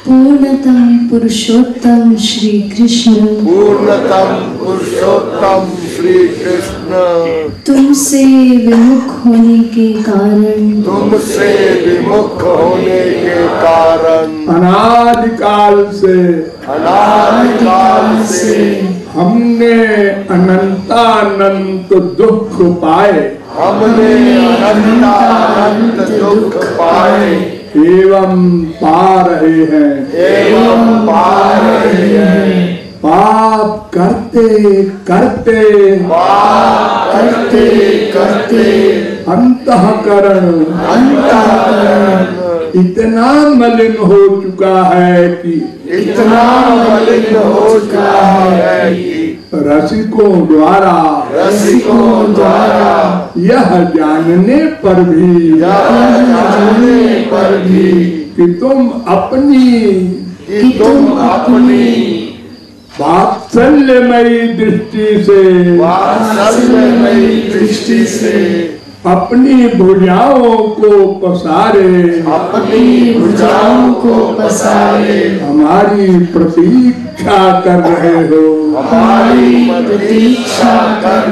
पूर्णतम पुरुषोत्तम श्री कृष्ण, पूर्णतम पुरुषोत्तम श्री कृष्ण, तुमसे विमुख होने के कारण, तुमसे विमुख होने के कारण, अनादिकाल से हमने अनंतानंत दुख पाए, हमने अनंतानंत दुख पाए एवं पा रहे हैं। पाप करते करते अंतःकरण इतना मलिन हो चुका है कि रसिकों द्वारा यह जानने पर भी कि तुम अपनी वात्सल्यमयी दृष्टि से अपनी भुजाओं को पसारे हमारी प्रतीक्षा कर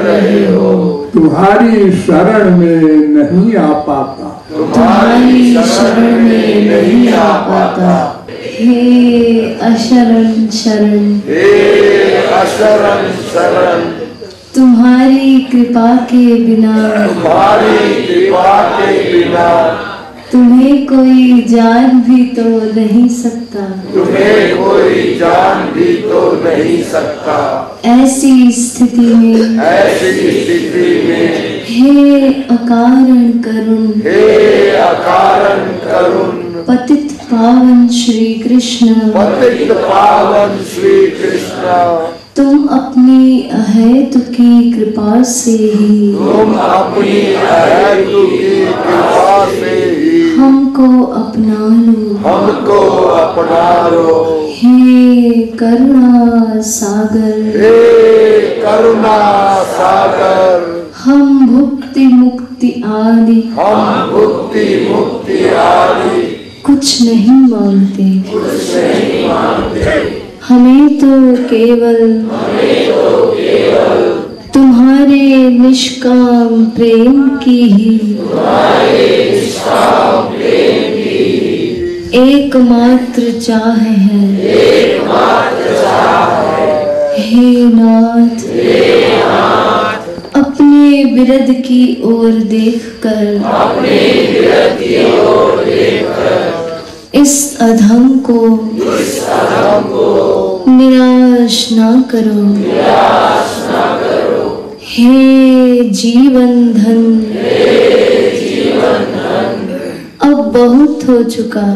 रहे हो, तुम्हारी शरण में नहीं आ पाता। हे अशरण शरण, तुम्हारी कृपा के बिना तुम्हें कोई जान भी तो नहीं सकता। ऐसी स्थिति में हे अकारण करुण पतित पावन श्री कृष्ण, तुम अपनी अहेतुकी कृपा से ही हमको अपना लो। हे करुणा सागर, हम भुक्ति मुक्ति आदि कुछ नहीं मांगते। हमें तो केवल तुम्हारे निष्काम प्रेम की ही एकमात्र चाह है। हे नाथ, अपने बिरद की ओर देखकर इस अधम को निराश ना करो। हे जीवन धन, अब बहुत हो चुका।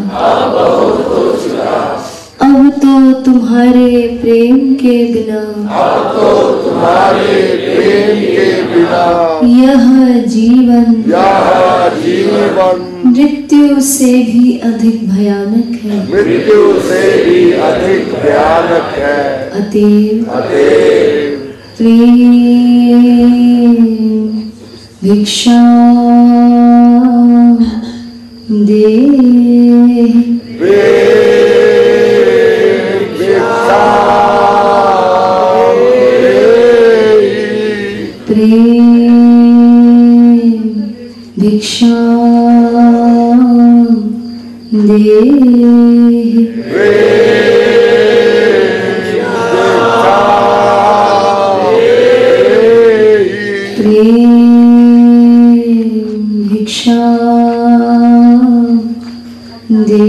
अब तो तुम्हारे प्रेम के बिना यह जीवन मृत्यु से भी अधिक भयानक है। अतएव प्रेम भिक्षा दे। भिक्षा दे। प्रेम भिक्षा दे।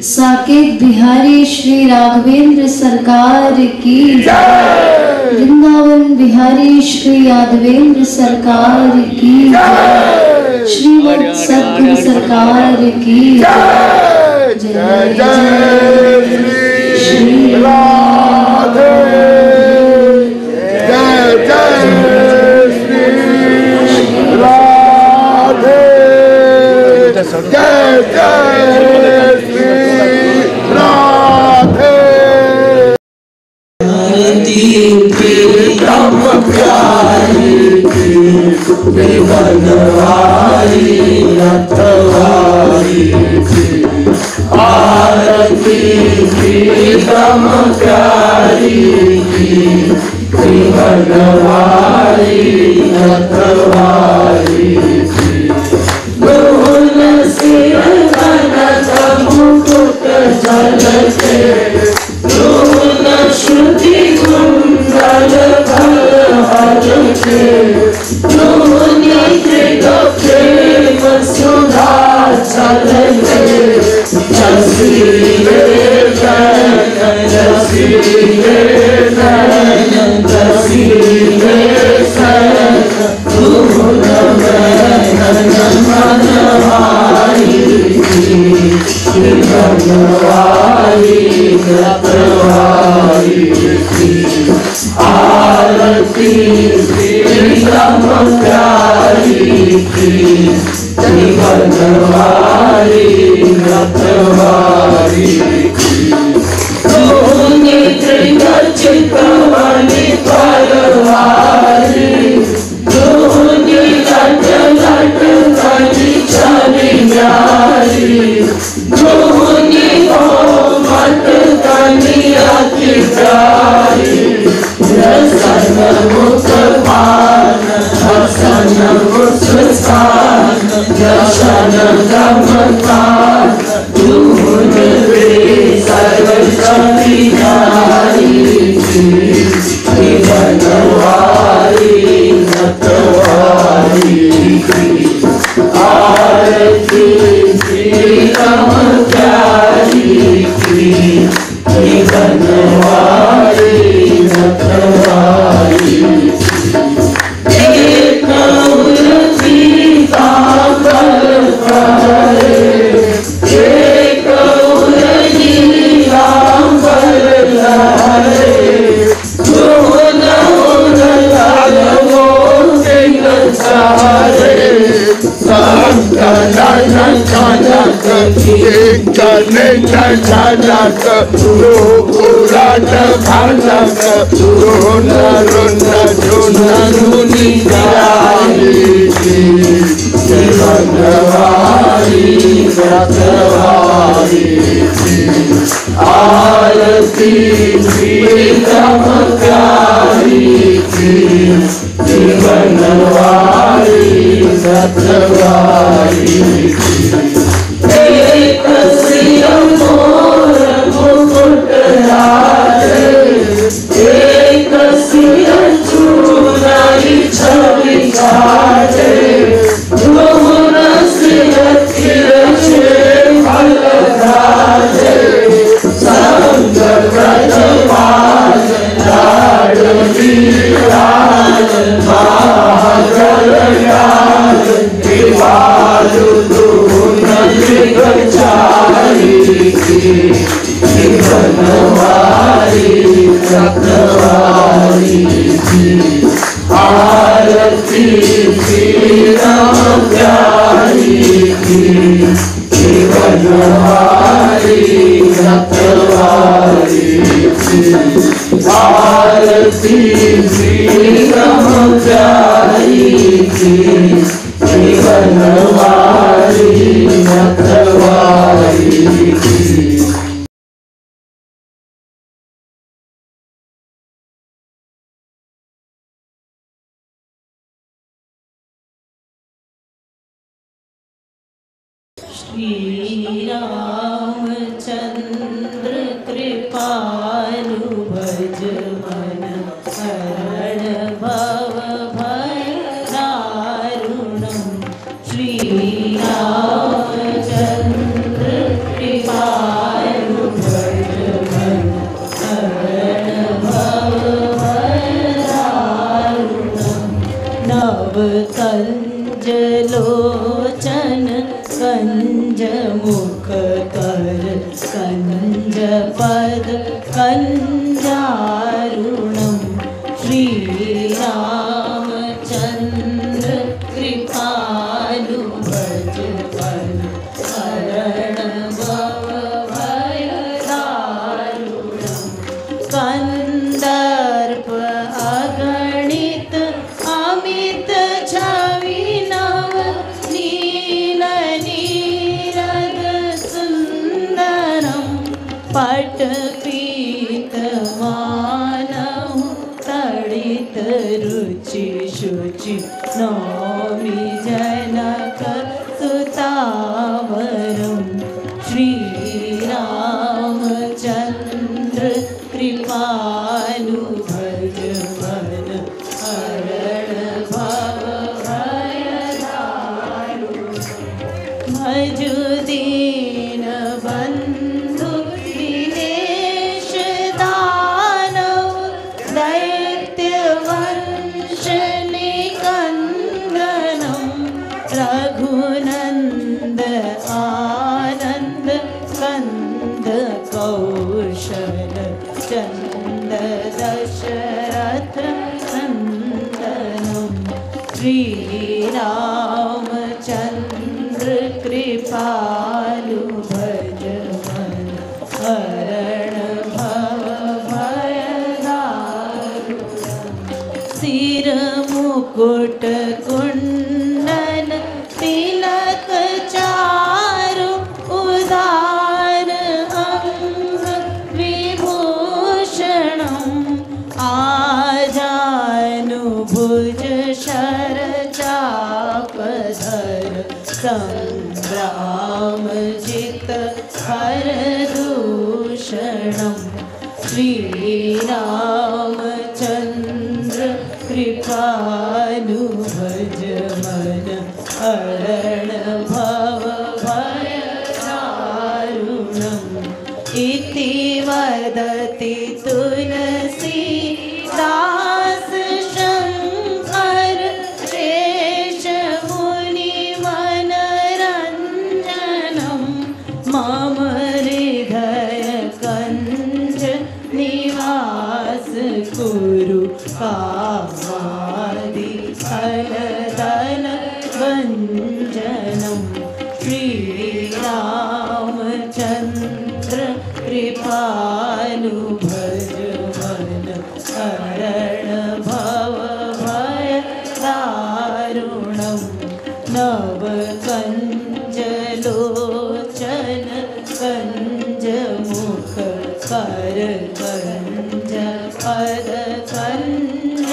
साकेत बिहारी श्री राघवेंद्र सरकार की जय। वृंदावन बिहारी श्री यादवेंद्र सरकार की जय। श्रीमद सद्गुरु सरकार की जय। जय जय श्री राधे, जय जय श्री राधे, जय जय श्री राधे। ब्रह्म प्यारी बनवारी रखवारी की आरती प्रीतम प्यारी की बनवारी रखवारी की दोन सिर कनक मुकुट झलके दोन श्रुति कुंडल हलके दोनी त्रिगोप्ते वसुधा चलके जसीरे नयन जसीरे नयन जसीरे नयन धूल नयन मनवारी बनवारी रखवारी की आरती प्रीतम प्यारी की बनवारी रखवारी की दोनी त्रिगर्चित वाली परवारी दोनी लट लट कली चली न्यारी दोनी मत कली अति प्यारी रसन मुख पान हसन मुस्कान दर्शन गमकान दून वे सर्व सविहारी बनवारी रखवारी की आरती प्रीतम प्यारी की बनवारी रखवारी एक उर्वी कांबर करे एक उर्वी कांबर लहरे दोन लाल मोटे सारे जनक उलट भनक रोन रोन झुनी बनवारी रखवारी आरती प्रीतम प्यारी की बनवारी रखवारी एक सिर मोर मुकुट लाले एक सिर चूड़ाई छवि काले दोन सिर तिरछे फल डाले संग ब्रज पाल लाडली लाल महाजल लाल दिवालु दून त्रिगर्चारी की बनवारी रखवारी की आरती प्रीतम प्यारी की बनवारी रखवारी की आरती प्रीतम प्यारी की बनवारी रखवारी की श्री रामचंद्र कृपालु भज मन हरण भव भय दारुणम् श्री रामचंद्र कृपालु भज मन हरण भव भय दारुणम् नव कंज लोचन कंज मुख कर कंज पद कंजारुणम् श्री रामचंद्र कृपालु भज मन हरण भव भय दारुणम् कंदर्प अगणित अमित छवि शुचि शुचि नौमि जनक सुतावरं श्रीरामचन्द्र कृपालु भज मन हरण भव भयदारु भज दीन बंधु दिनेश दानव दैत्य वंश निकंदनम रघुनंद आनंद कंद कौशल चंद दशरथ नंदनम श्रीरामचंद्र कृपालु भज मन हरण भव भयदारु सिर मुकुट कुंडल तिलक चारु उदार अंग विभूषणम आजानुभुज शर चापधर संग्राम जित हर दूषणम श्रीरामचंद्र कृपालु भज मन हरण भव भयदारुणम् इति वदति तुलसीदास शंकर शेष मुनि मनरंजनम मम हृदय कंज निवास कुरु कामादि फलदल भंजनम श्रीरामचंद्र कृपालु भज मन हरण भव भयदारुणम् नव कंजलोचन कंज मुख कर कंज पद कंजारुणम्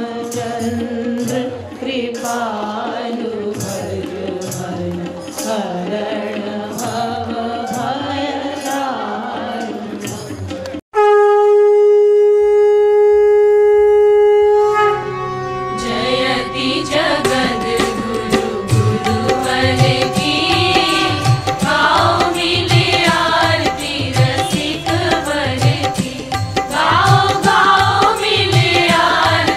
श्रीरामचंद्र कृपालु भज मन हरण भव भयदारुणम् जयति जगद गुरु गुरुवर की गाओ मिले आरती रसिक वर की गाओ गाओ मिले आरती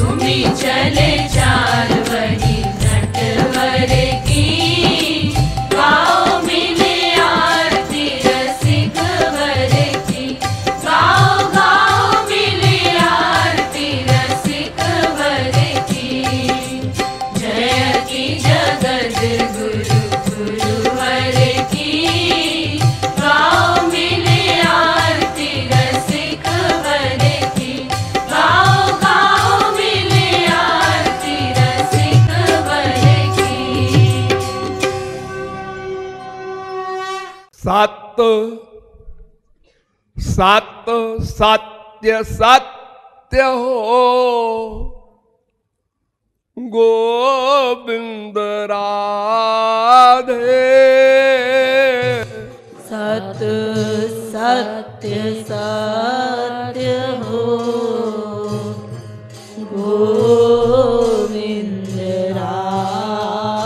झूमी चले चार वही नटवर की, गाओ मिले आरती रसिक वर की, गाओ गाओ मिले आरती रसिक वर की। जय की जगत गुरु गुरुवर की, गाओ मिले आरती रसिक वर की, गाओ गाओ मिले आरती रसिक वर की। सत सत सत्य सत्य हो, गोविंद राधे। सत सत्य सत्य हो, गोविंद राधे।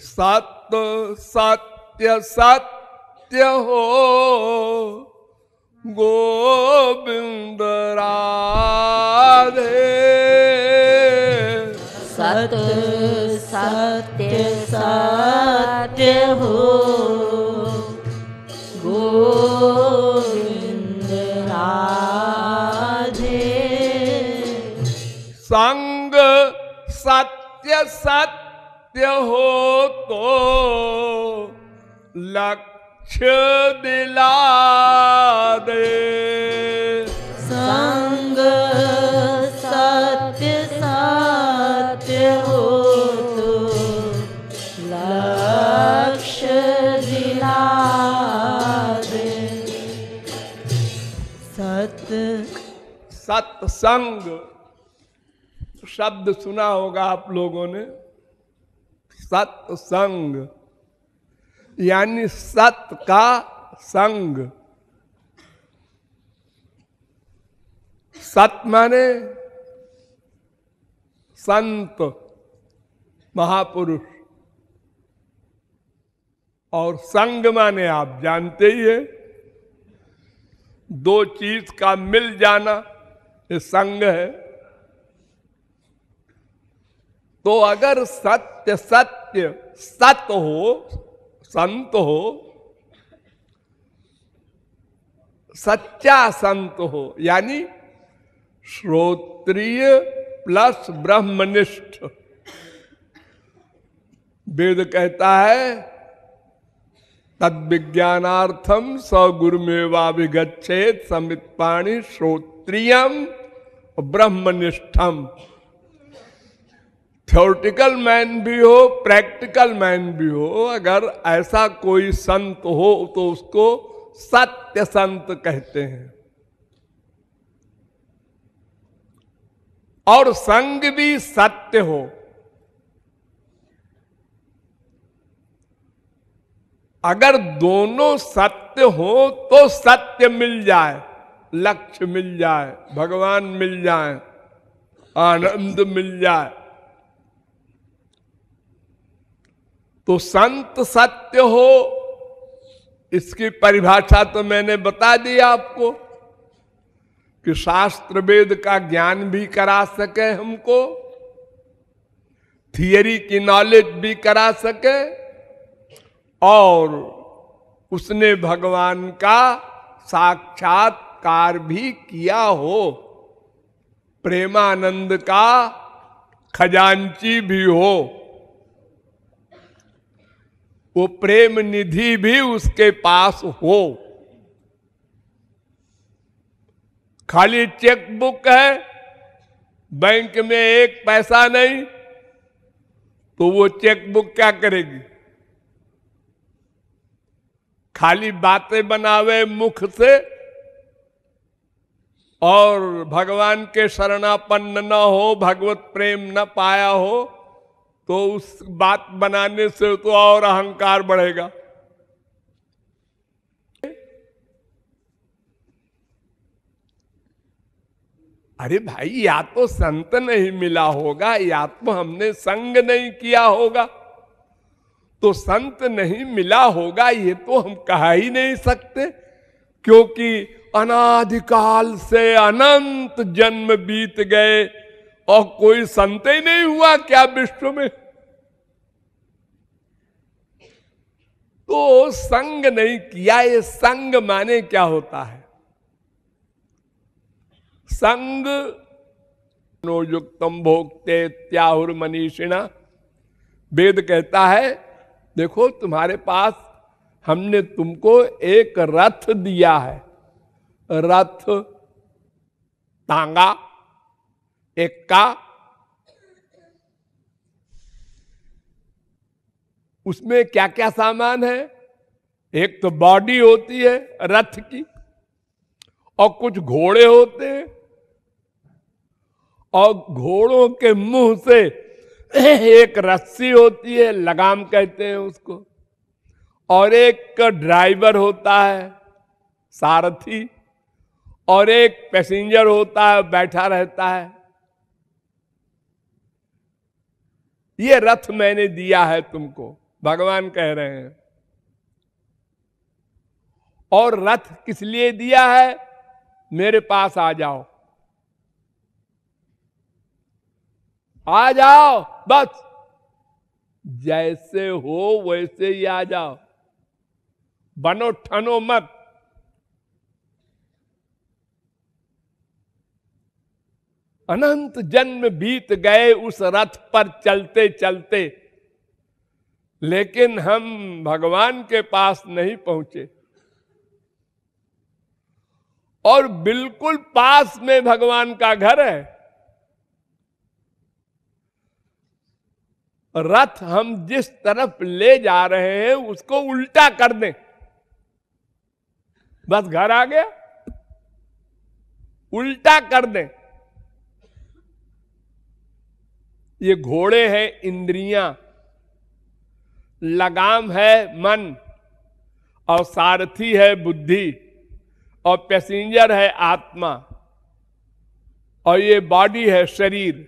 सत सत्य सत्य हो, गोविंद राधे। सत सत्य सत्य हो, गोविंद राधे। संग सत्य सत्य हो तो लक्ष्य दिला दे। संग सत्य सत्य हो तो लक्ष्य दिला दे। सत सत्संग शब्द सुना होगा आप लोगों ने। सत्संग यानी सत का संग। सत माने संत महापुरुष, और संग माने आप जानते ही है, दो चीज का मिल जाना ये संग है। तो अगर सत्य सत्य सत हो, संत हो, सच्चा संत हो, यानी श्रोत्रिय प्लस ब्रह्मनिष्ठ। वेद कहता है तद विज्ञानार्थम स गुरुमेवाभिगच्छेत समित्पाणि श्रोत्रियम ब्रह्मनिष्ठम। थ्योरेटिकल मैन भी हो, प्रैक्टिकल मैन भी हो, अगर ऐसा कोई संत हो तो उसको सत्य संत कहते हैं। और संग भी सत्य हो। अगर दोनों सत्य हो तो सत्य मिल जाए, लक्ष्य मिल जाए, भगवान मिल जाए, आनंद मिल जाए। तो संत सत्य हो, इसकी परिभाषा तो मैंने बता दी आपको कि शास्त्र वेद का ज्ञान भी करा सके हमको, थियरी की नॉलेज भी करा सके, और उसने भगवान का साक्षात्कार भी किया हो, प्रेमानंद का खजांची भी हो, वो प्रेम निधि भी उसके पास हो। खाली चेक बुक है, बैंक में एक पैसा नहीं, तो वो चेक बुक क्या करेगी? खाली बातें बनावे मुख से और भगवान के शरणापन्न न हो, भगवत प्रेम न पाया हो, तो उस बात बनाने से तो और अहंकार बढ़ेगा। अरे भाई, या तो संत नहीं मिला होगा, या तो हमने संग नहीं किया होगा। तो संत नहीं मिला होगा ये तो हम कह ही नहीं सकते, क्योंकि अनादिकाल से अनंत जन्म बीत गए और कोई संत ही नहीं हुआ क्या विश्व में? तो संग नहीं किया। ये संग माने क्या होता है? संग नोयुक्तम भोक्ते त्याहुर मनीषिणा। वेद कहता है देखो तुम्हारे पास हमने तुमको एक रथ दिया है, रथ, तांगा, एक्का, उसमें क्या क्या सामान है? एक तो बॉडी होती है रथ की, और कुछ घोड़े होते हैं, और घोड़ों के मुंह से एक रस्सी होती है, लगाम कहते हैं उसको, और एक ड्राइवर होता है सारथी, और एक पैसेंजर होता है बैठा रहता है। ये रथ मैंने दिया है तुमको, भगवान कह रहे हैं। और रथ किस लिए दिया है? मेरे पास आ जाओ, आ जाओ, बस जैसे हो वैसे ही आ जाओ, बनो ठनो मत। अनंत जन्म बीत गए उस रथ पर चलते चलते, लेकिन हम भगवान के पास नहीं पहुंचे। और बिल्कुल पास में भगवान का घर है। रथ हम जिस तरफ ले जा रहे हैं उसको उल्टा कर दें, बस घर आ गया। उल्टा कर दें। ये घोड़े हैं इंद्रियां, लगाम है मन, और सारथी है बुद्धि, और पैसेंजर है आत्मा, और ये बॉडी है शरीर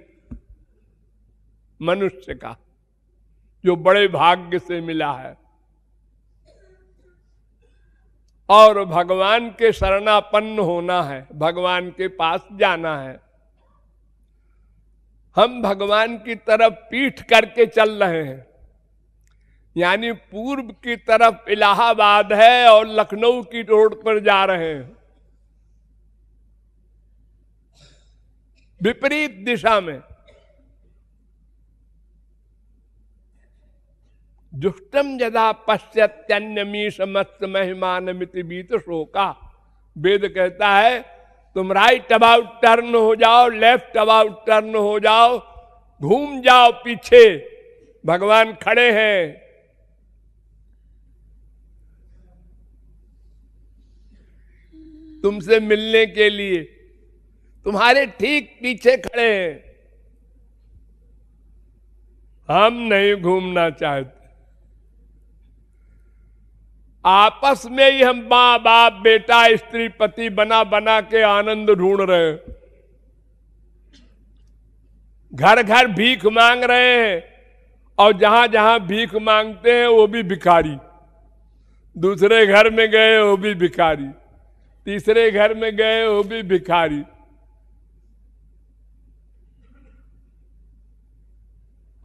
मनुष्य का, जो बड़े भाग्य से मिला है। और भगवान के शरणापन्न होना है, भगवान के पास जाना है। हम भगवान की तरफ पीठ करके चल रहे हैं, यानी पूर्व की तरफ इलाहाबाद है और लखनऊ की रोड पर जा रहे हैं, विपरीत दिशा में। जुष्टम यदा पश्यत्यन्यमीश मत्स्य महिमानमिति बीत शोका। वेद कहता है तुम राइट अबाउट टर्न हो जाओ, लेफ्ट अबाउट टर्न हो जाओ, घूम जाओ पीछे, भगवान खड़े हैं। तुमसे मिलने के लिए, तुम्हारे ठीक पीछे खड़े हैं। हम नहीं घूमना चाहते। आपस में ही हम मां बाप बेटा स्त्री पति बना बना के आनंद ढूंढ रहे हैं। घर घर भीख मांग रहे हैं, और जहां जहां भीख मांगते हैं वो भी भिखारी। दूसरे घर में गए वो भी भिखारी, तीसरे घर में गए वो भी भिखारी।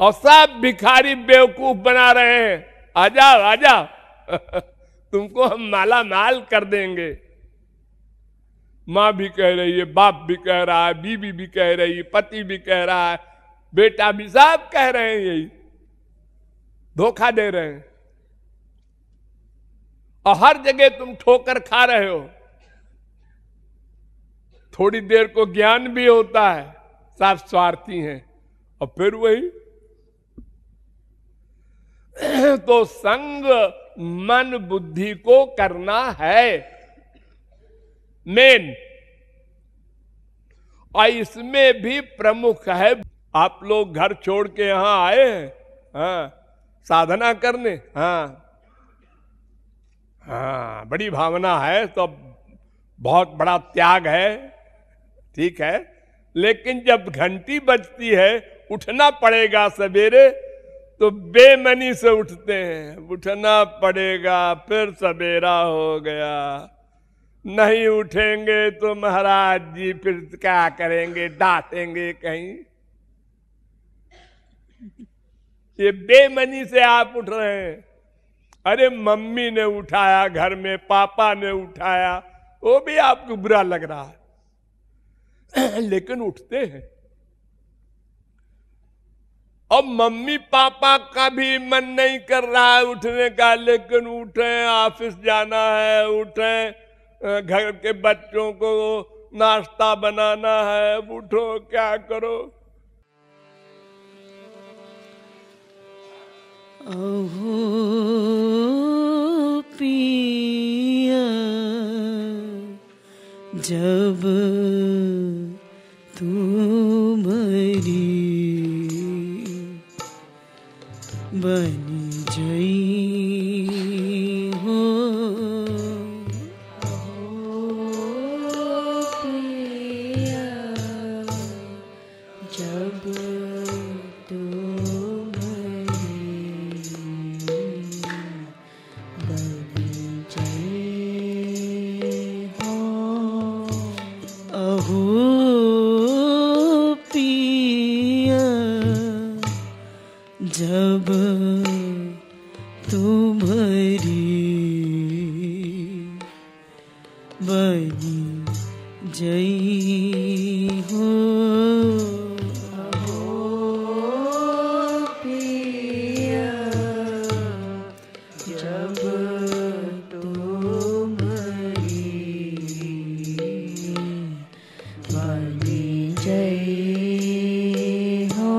और सब भिखारी बेवकूफ बना रहे हैं। आ जाओ आ जाओ तुमको हम माला माल कर देंगे। माँ भी कह रही है, बाप भी कह रहा है, बीवी भी कह रही है, पति भी कह रहा है, बेटा भी, सब कह रहे हैं यही, धोखा दे रहे हैं। और हर जगह तुम ठोकर खा रहे हो। थोड़ी देर को ज्ञान भी होता है, सब स्वार्थी हैं, और फिर वही। तो संग मन बुद्धि को करना है मेन, और इसमें भी प्रमुख है। आप लोग घर छोड़ के यहां आए हैं, हाँ, साधना करने, हाँ हाँ, बड़ी भावना है, तो बहुत बड़ा त्याग है, ठीक है। लेकिन जब घंटी बजती है, उठना पड़ेगा सवेरे, तो बेमनी से उठते हैं। उठना पड़ेगा, फिर सवेरा हो गया, नहीं उठेंगे तो महाराज जी फिर क्या करेंगे, डांटेंगे कहीं। ये बेमनी से आप उठ रहे हैं। अरे मम्मी ने उठाया, घर में पापा ने उठाया, वो भी आपको बुरा लग रहा है लेकिन उठते हैं। और मम्मी पापा का भी मन नहीं कर रहा है उठने का, लेकिन उठे, ऑफिस जाना है, उठे, घर के बच्चों को नाश्ता बनाना है, उठो, क्या करो। अहो पिया जब तुम्हारी बनी जई हो, पिया जब जब तुम्हारी बनी जई हो, पिया जब तुम्हारी बनी जई हो,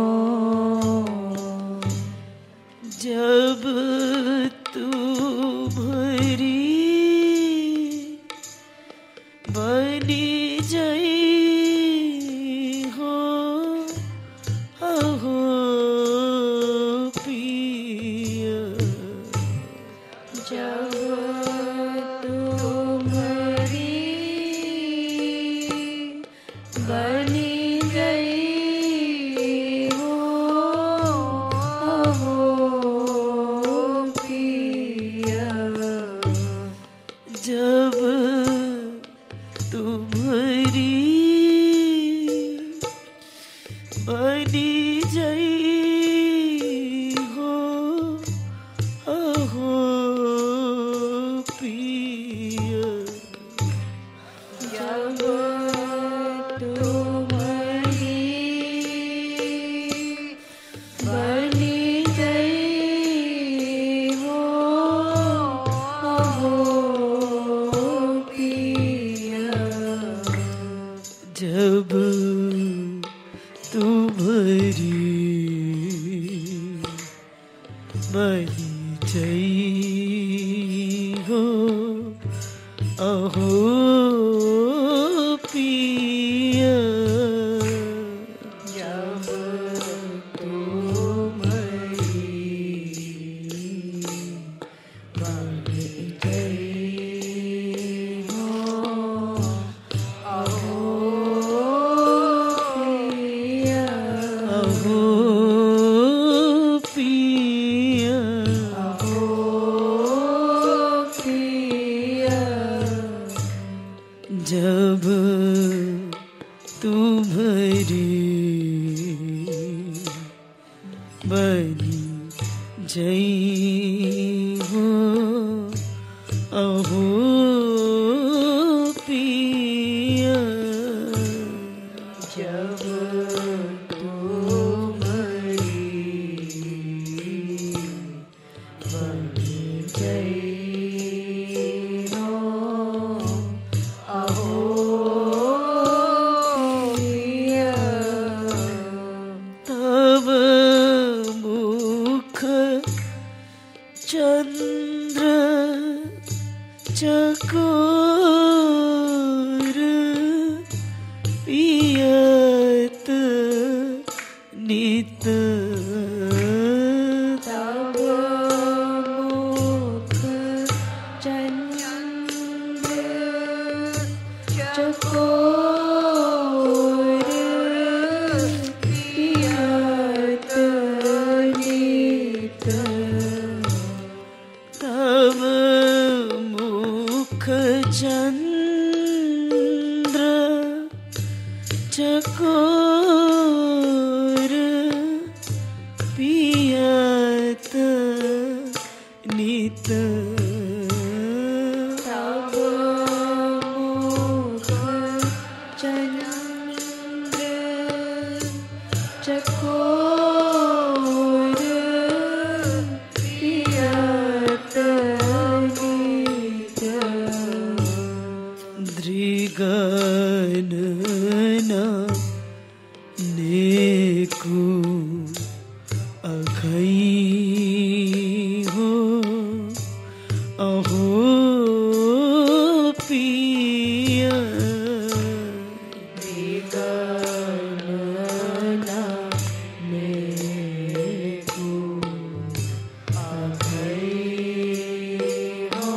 जब तुम्हारी बनी जई हो, अहो पिया जब तुम्हारी बनी गई हो, हो पिया जब तुम्हारी बनी जई हो, अहो पिया जब तुम्हारी बनी गई हो, हो पिया जब तुम्हारी बनी जई हो, अहो पिया जब तुम्हारी बनी गई हो, अहो पिया अहो पिया अहो पिया जब तुम्हारी बनी जई हो, अहो पिया जब तुम्हारी बनी गई हो, अहो पिया तब मुख चंद्र चकोर पियत चकोर पियत नित तब मुख चंद्र चकोर पियत नित दृगनना नेकु अघई हो अहो पिया गणना नेकु अघई हो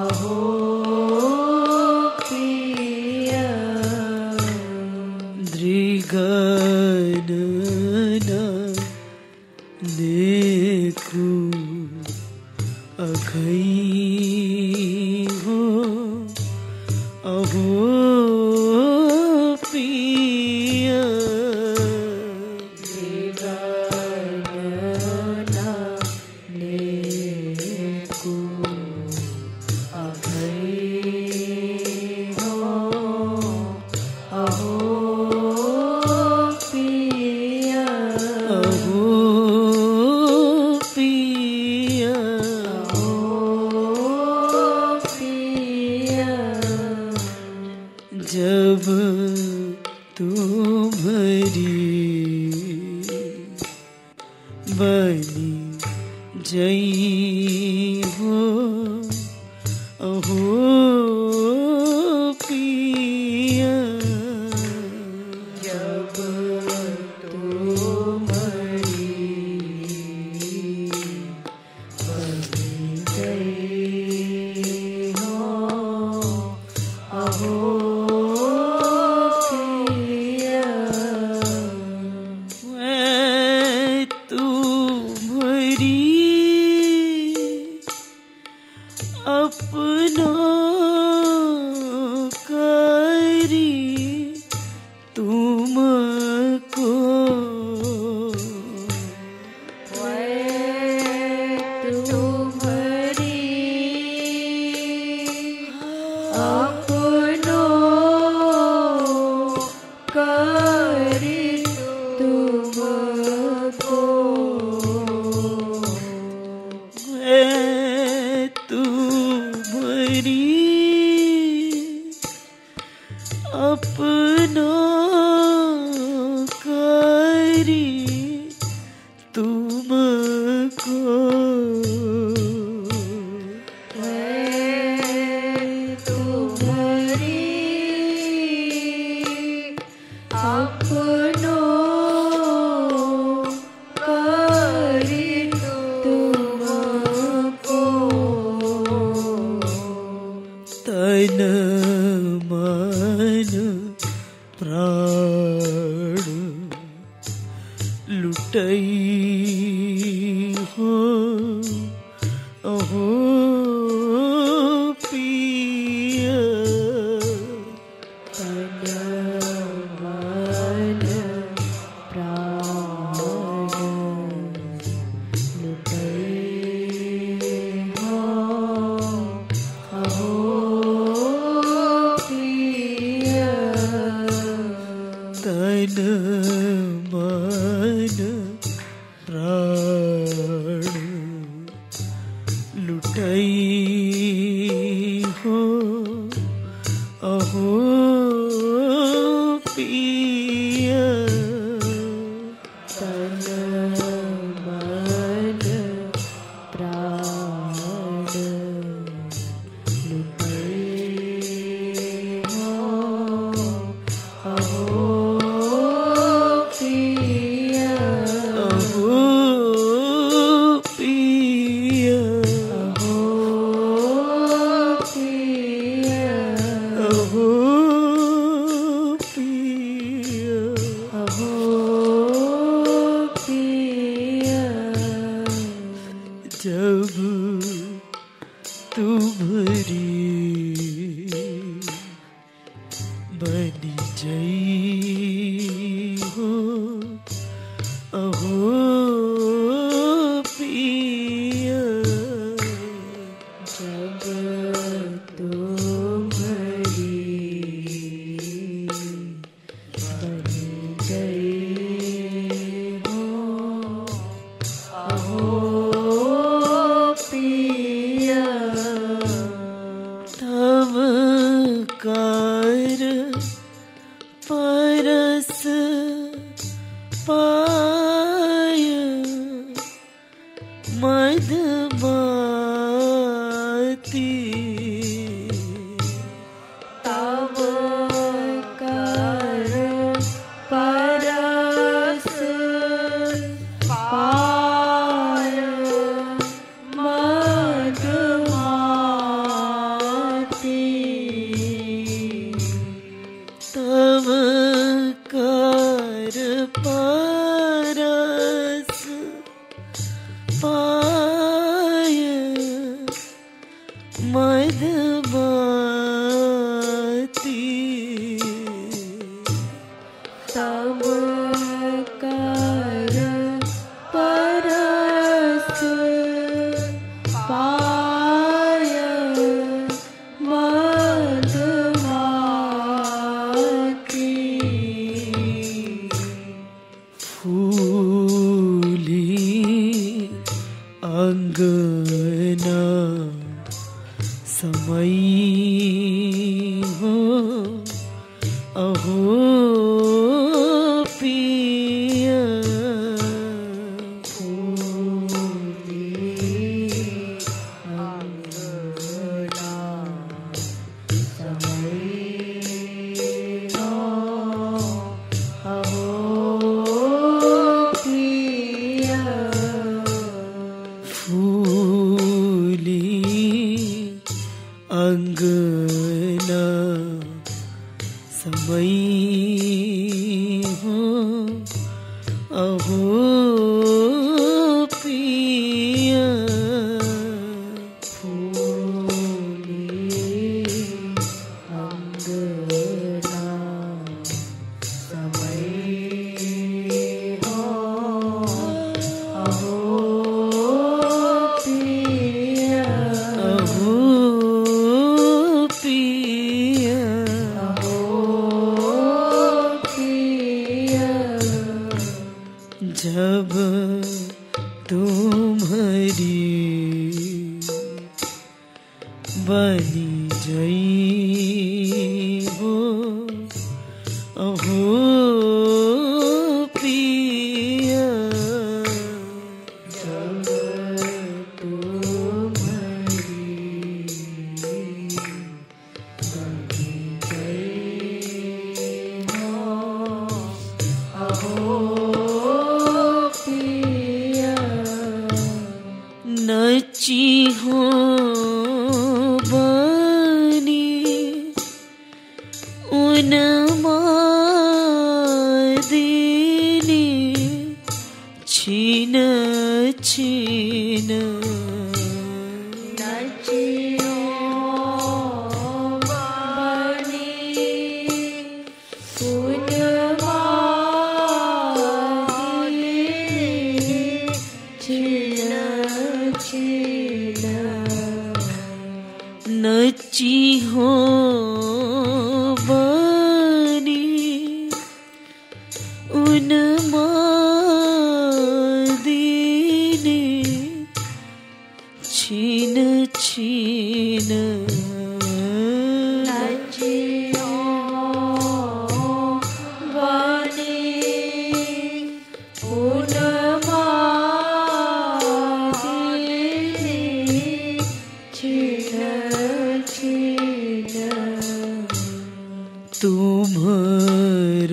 अहो पिया दृगनना नेकु अघई हो अहो पिया गणना नेकु अघई हो अहो पिया अहो पिया जब तुम्हारी बनी जई हो अहो पिया जब तुम्हारी बनी गई हो अहो पिया मैं तुम्हारी अपना करी तुमको तुम्हारी अपनो करी तुमको मैं तुम्हारी अपना करी तुमको तुम्हारी अपनो करी तुमको तन मन प्राण लुटई हो अहो पिया तन मन प्राण लुटई हो अहो पिया तन मन प्राण लुटई हो अहो पिया तन मन प्राण लुटई हो अहो पिया अहो पिया अहो पिया अहो पिया हो अहो पिया जब तुम्हारी बन गई हो अहो पिया तब कार परस पाय मधुमाती तब कर परस पाय मधुमाती तब कर परस पाय मधुमाती तब कर परस पाय मधुमाती फूली अंगना समई हो अहो पिया फूली अंगना समई हो अहो पिया अहो पिया जब तुम्हारी बनी जई हो अहो पिया नची हो बनी उन मादिनी छीन छीन नची हो बनी उन मादिनी छीन छीन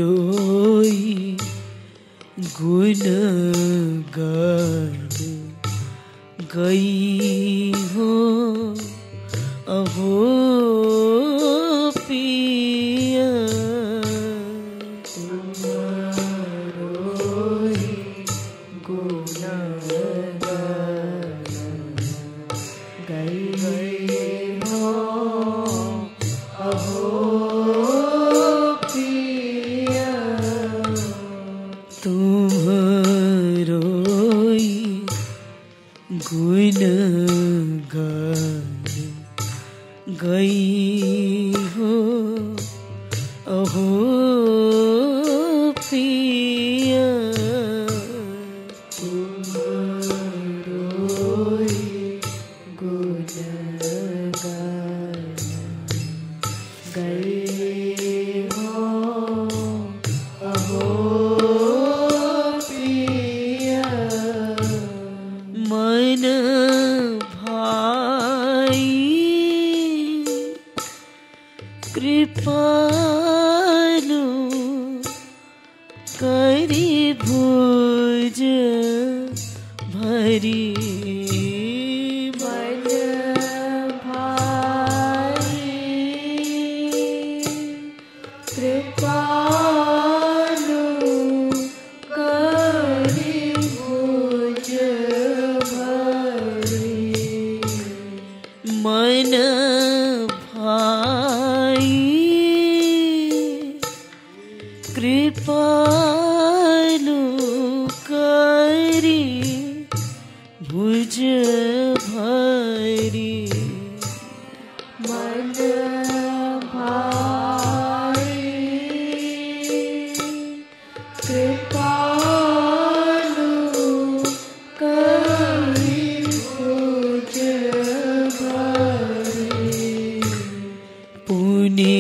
तुम्हारोई गुण गान गई हो अहो पिया पिया करी भुज भरी मन भाई कृपालु करी भुज भरी मन भाई कृपालु करी भुज भरी मन भाई कृपालु करी भुज भरी पुनि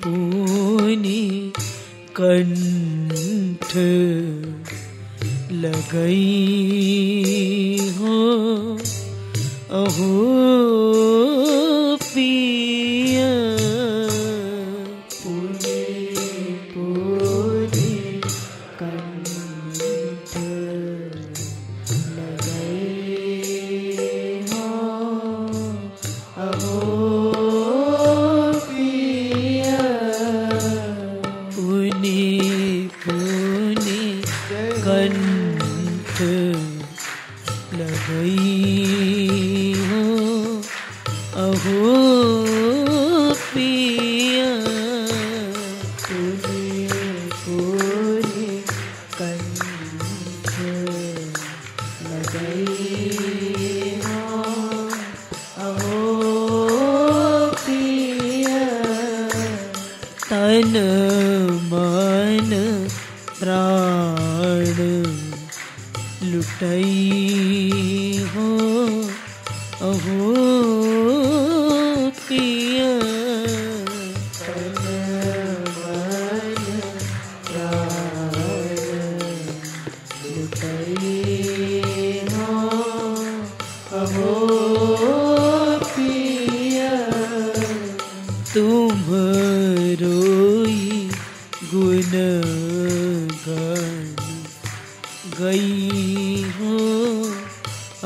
पुनि कंठ लगई हो अहो पिया पुनि पुनि कंठ लगई हो अहो पिया पुनि पुनि कंठ लगई हो अहो पिया पुनि पुनि कंठ लगई हो अहो पिया तन मन प्राण लुटई हो अहो पिया तन मन प्राण लुटई हो अहो पिया तुम रोई गुण गान गई हो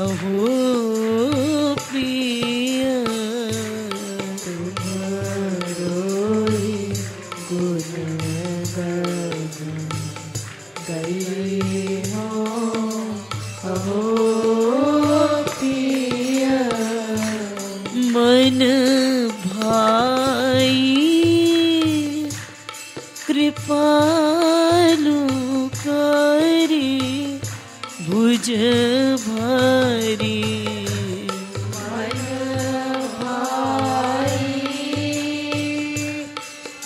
अहो पिया रोई गुण गान गई हो अहो पिया मन भाई कृपालु करी भुज भरी मन भाई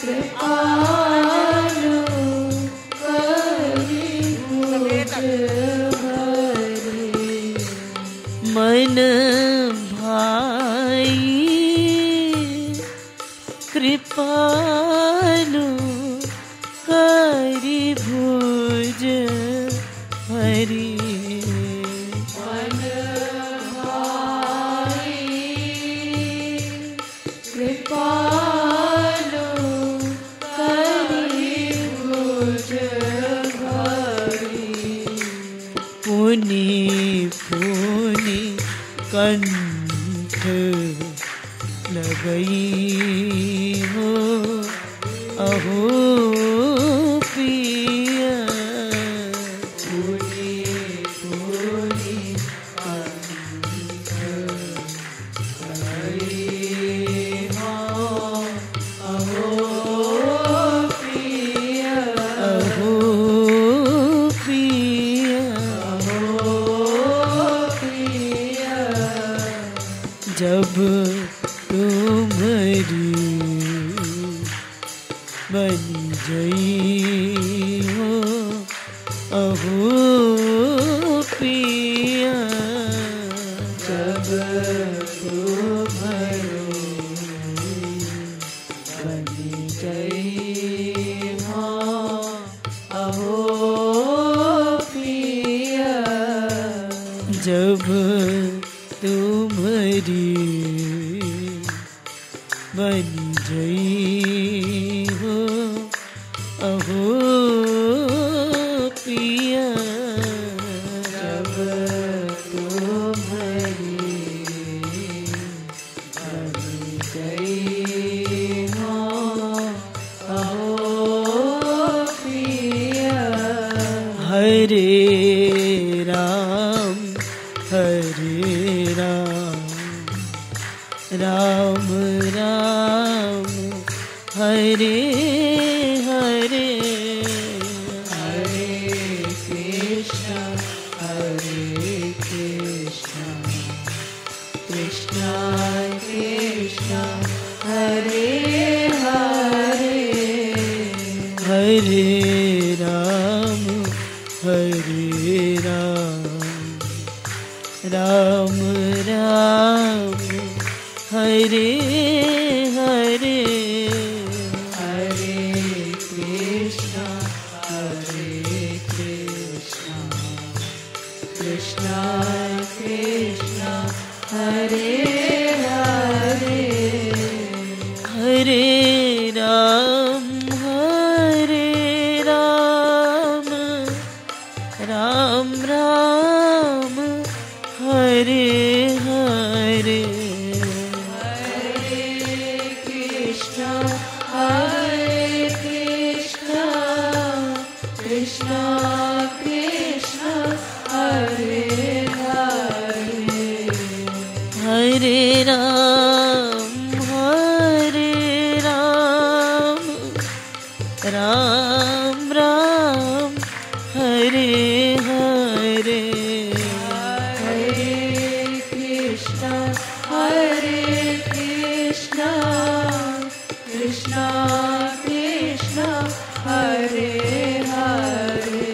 कृपालु करी भुज भरी मन भाई कृपालु करी भुज भरी मन भाई कृपालु करी भुज भरी पुनि पुनि कंठ लगई हो अहो पिया पुनि पुनि कंठ लगई हो अहो पिया अहो पिया अहो पिया जब तुम्हारी बनी जई हो अहो पिया जब तुम्हारी बनी जई हो अहो पिया जब तुम्हारी बनी जई हो अहो पिया जब तुम्हारी बन गई हो पिया। हरे राम राम राम हरे हरे हरे कृष्ण कृष्ण कृष्ण हरे हरे हरे राम राम राम हरे हरे हरे कृष्ण कृष्ण कृष्ण हरे हरे हरे राम राम राम हरे हरे कृष्ण कृष्ण कृष्ण हरे हरे हरे राम राम राम हरे हरे हरे कृष्ण कृष्ण कृष्ण हरे हरे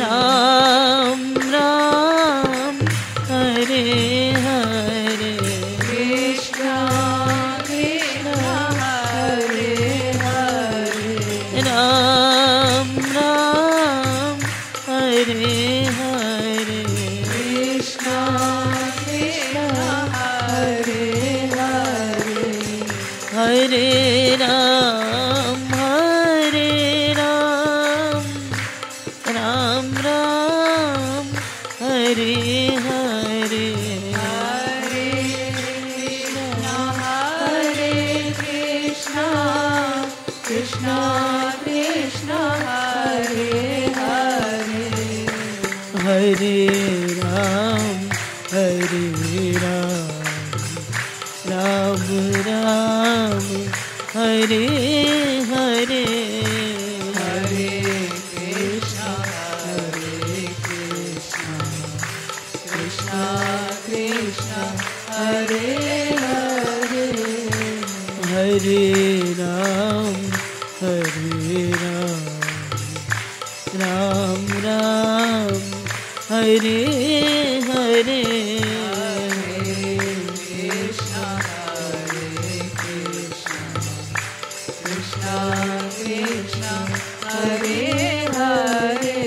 राम राम हरे हरे कृष्ण कृष्ण हरे हरे राम राम हरे हरे कृष्ण कृष्ण हरे हरे हरे राम राम राम हरे हरे हरे कृष्ण कृष्ण कृष्ण हरे हरे हरे राम राम राम हरे हरे हरे कृष्ण कृष्ण कृष्ण हरे हरे हरे राम राम राम हरे हरे कृष्ण कृष्ण कृष्ण हरे हरे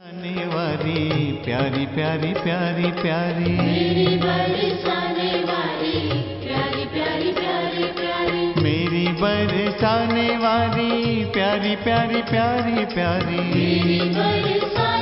आने वाली प्यारी प्यारी प्यारी प्यारी मेरी बरसाने वाली प्यारी प्यारी प्यारी प्यारी मेरी बरसाने वाली प्यारी प्यारी प्यारी प्यारी मेरी बरसाने